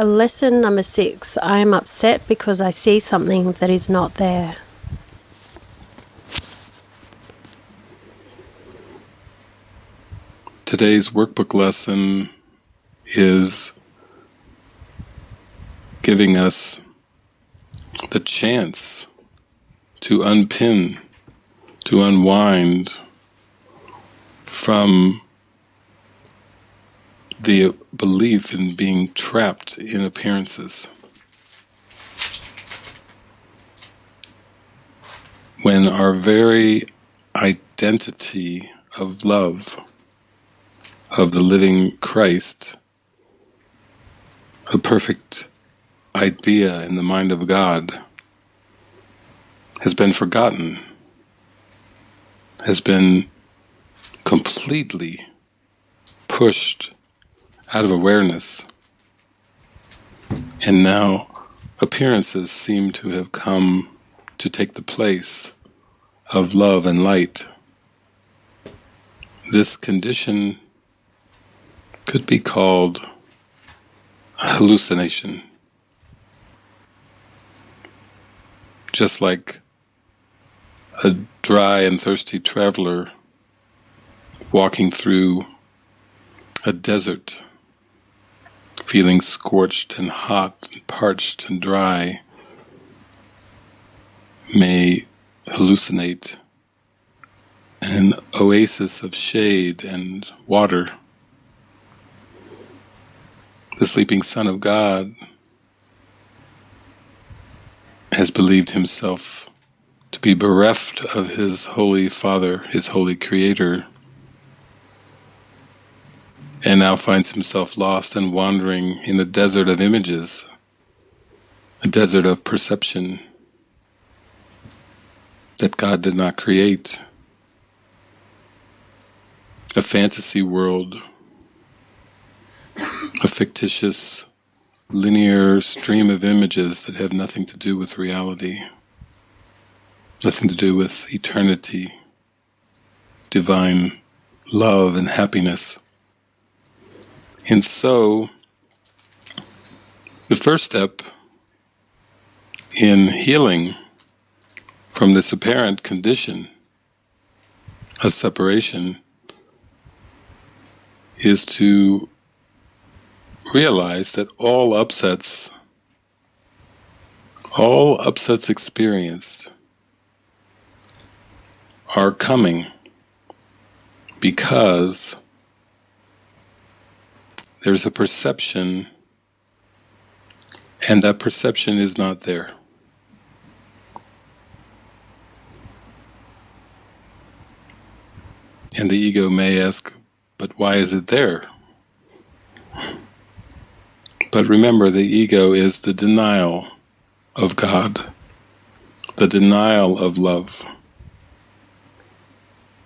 Lesson number 6. I am upset because I see something that is not there. Today's workbook lesson is giving us the chance to unpin, to unwind from the belief in being trapped in appearances. When our very identity of love, of the living Christ, a perfect idea in the mind of God, has been forgotten, has been completely pushed out of awareness, and now appearances seem to have come to take the place of love and light. This condition could be called hallucination. Just like a dry and thirsty traveler walking through a desert, feeling scorched and hot and parched and dry, may hallucinate an oasis of shade and water. The sleeping Son of God has believed himself to be bereft of his Holy Father, his Holy Creator, and now finds himself lost and wandering in a desert of images, a desert of perception that God did not create, a fantasy world, a fictitious, linear stream of images that have nothing to do with reality, nothing to do with eternity, divine love and happiness. And so, the first step in healing from this apparent condition of separation is to realize that all upsets experienced are coming because there's a perception, and that perception is not there. And the ego may ask, but why is it there? But remember, the ego is the denial of God, the denial of love,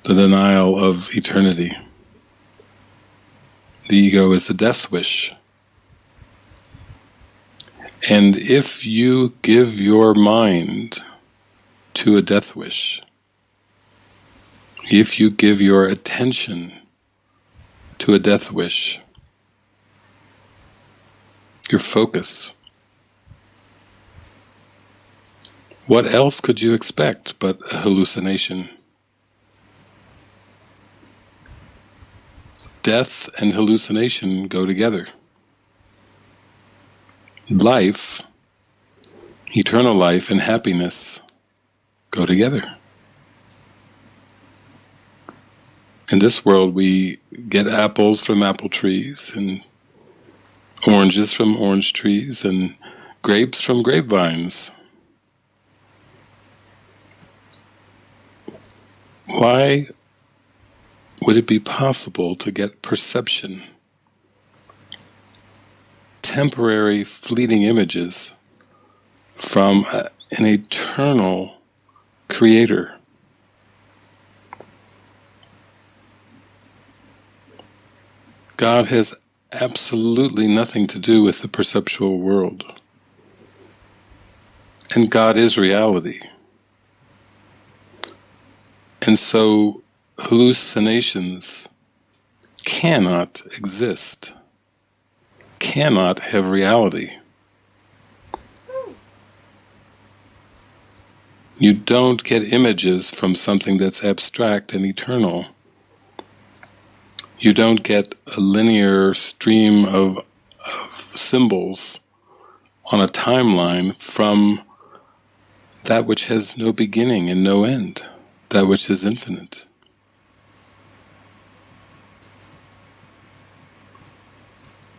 the denial of eternity. The ego is the death wish. And if you give your mind to a death wish, if you give your attention to a death wish, your focus, what else could you expect but a hallucination? Death and hallucination go together. Life, eternal life and happiness go together. In this world, we get apples from apple trees, and oranges from orange trees, and grapes from grapevines. Why would it be possible to get perception, temporary fleeting images from an eternal creator? God has absolutely nothing to do with the perceptual world. And God is reality. And so hallucinations cannot exist, cannot have reality. You don't get images from something that's abstract and eternal. You don't get a linear stream of symbols on a timeline from that which has no beginning and no end, that which is infinite.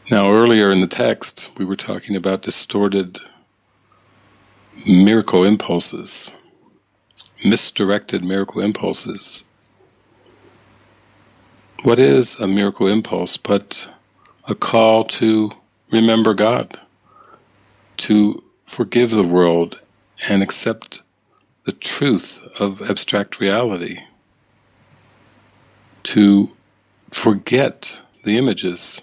Now, earlier in the text, we were talking about distorted miracle impulses, misdirected miracle impulses. What is a miracle impulse but a call to remember God, to forgive the world and accept the truth of abstract reality, to forget the images,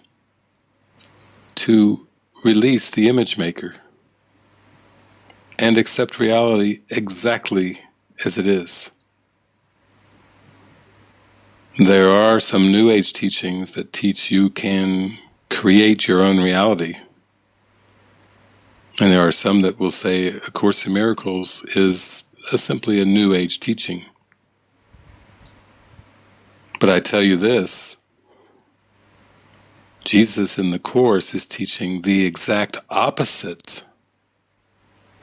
to release the image maker, and accept reality exactly as it is. There are some New Age teachings that teach you can create your own reality. And there are some that will say A Course in Miracles is simply a New Age teaching. But I tell you this, Jesus in the Course is teaching the exact opposite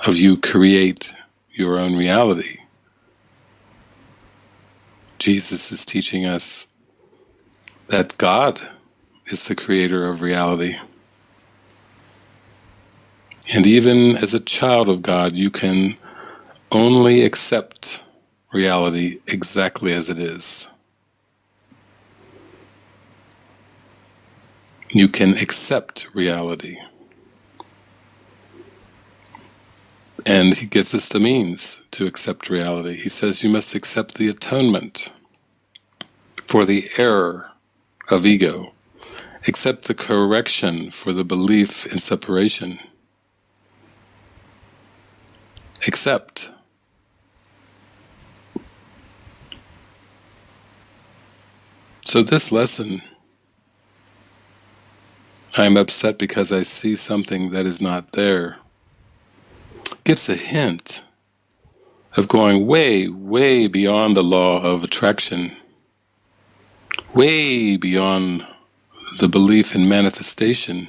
of you create your own reality. Jesus is teaching us that God is the creator of reality. And even as a child of God, you can only accept reality exactly as it is. You can accept reality. And he gives us the means to accept reality. He says you must accept the atonement for the error of ego. Accept the correction for the belief in separation. Accept. So this lesson, I'm upset because I see something that is not there, gives a hint of going way, way beyond the law of attraction, way beyond the belief in manifestation.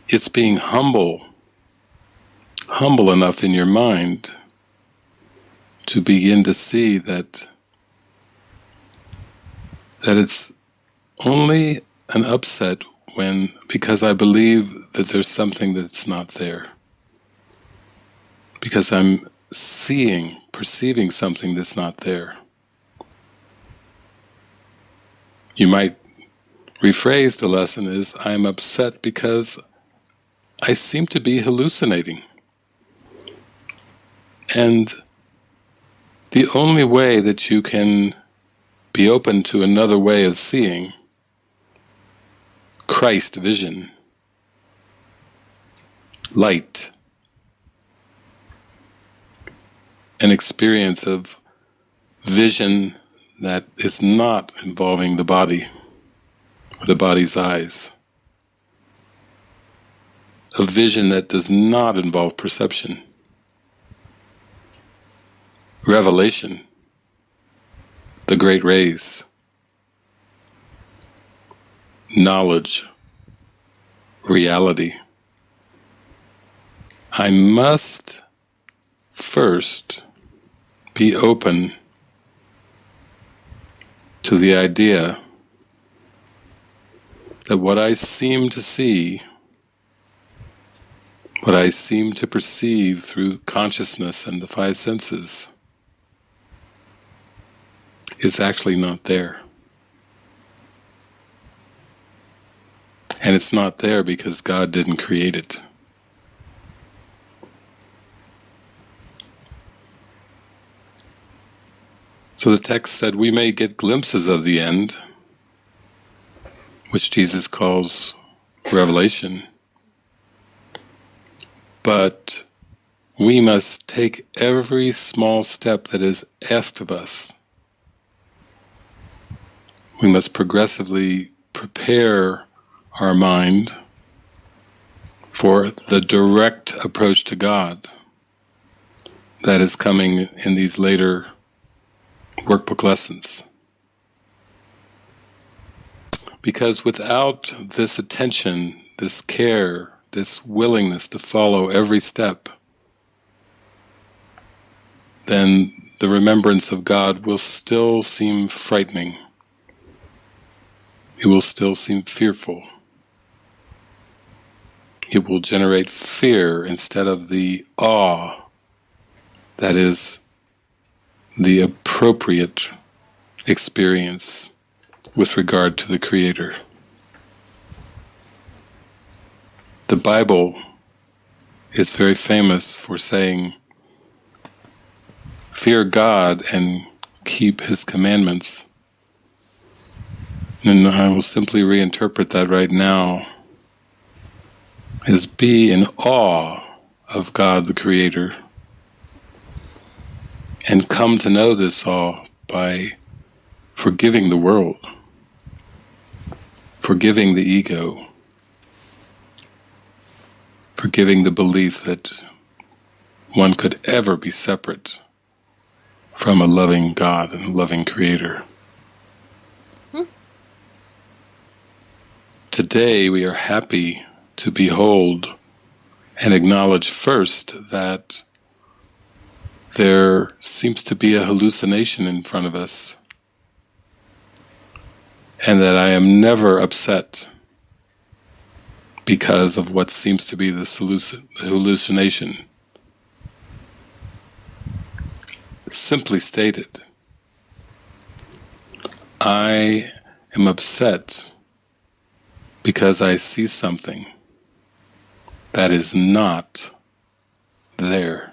It's being humble enough in your mind to begin to see that it's only an upset because I believe that there's something that's not there. Because I'm perceiving something that's not there. You might rephrase the lesson as, I'm upset because I seem to be hallucinating. And the only way that you can be open to another way of seeing, Christ vision, light, an experience of vision that is not involving the body or the body's eyes, a vision that does not involve perception, revelation, the great rays, knowledge, reality. I must first be open to the idea that what I seem to see, what I seem to perceive through consciousness and the five senses, is actually not there. And it's not there because God didn't create it. So the text said we may get glimpses of the end, which Jesus calls revelation, but we must take every small step that is asked of us. We must progressively prepare our mind for the direct approach to God that is coming in these later workbook lessons. Because without this attention, this care, this willingness to follow every step, then the remembrance of God will still seem frightening. It will still seem fearful. It will generate fear instead of the awe that is the appropriate experience with regard to the Creator. The Bible is very famous for saying, fear God and keep His commandments. And I will simply reinterpret that right now as be in awe of God the Creator, and come to know this awe by forgiving the world, forgiving the ego, forgiving the belief that one could ever be separate from a loving God and a loving Creator. Today we are happy to behold and acknowledge first that there seems to be a hallucination in front of us, and that I am never upset because of what seems to be this hallucination. Simply stated, I am upset because I see something that is not there.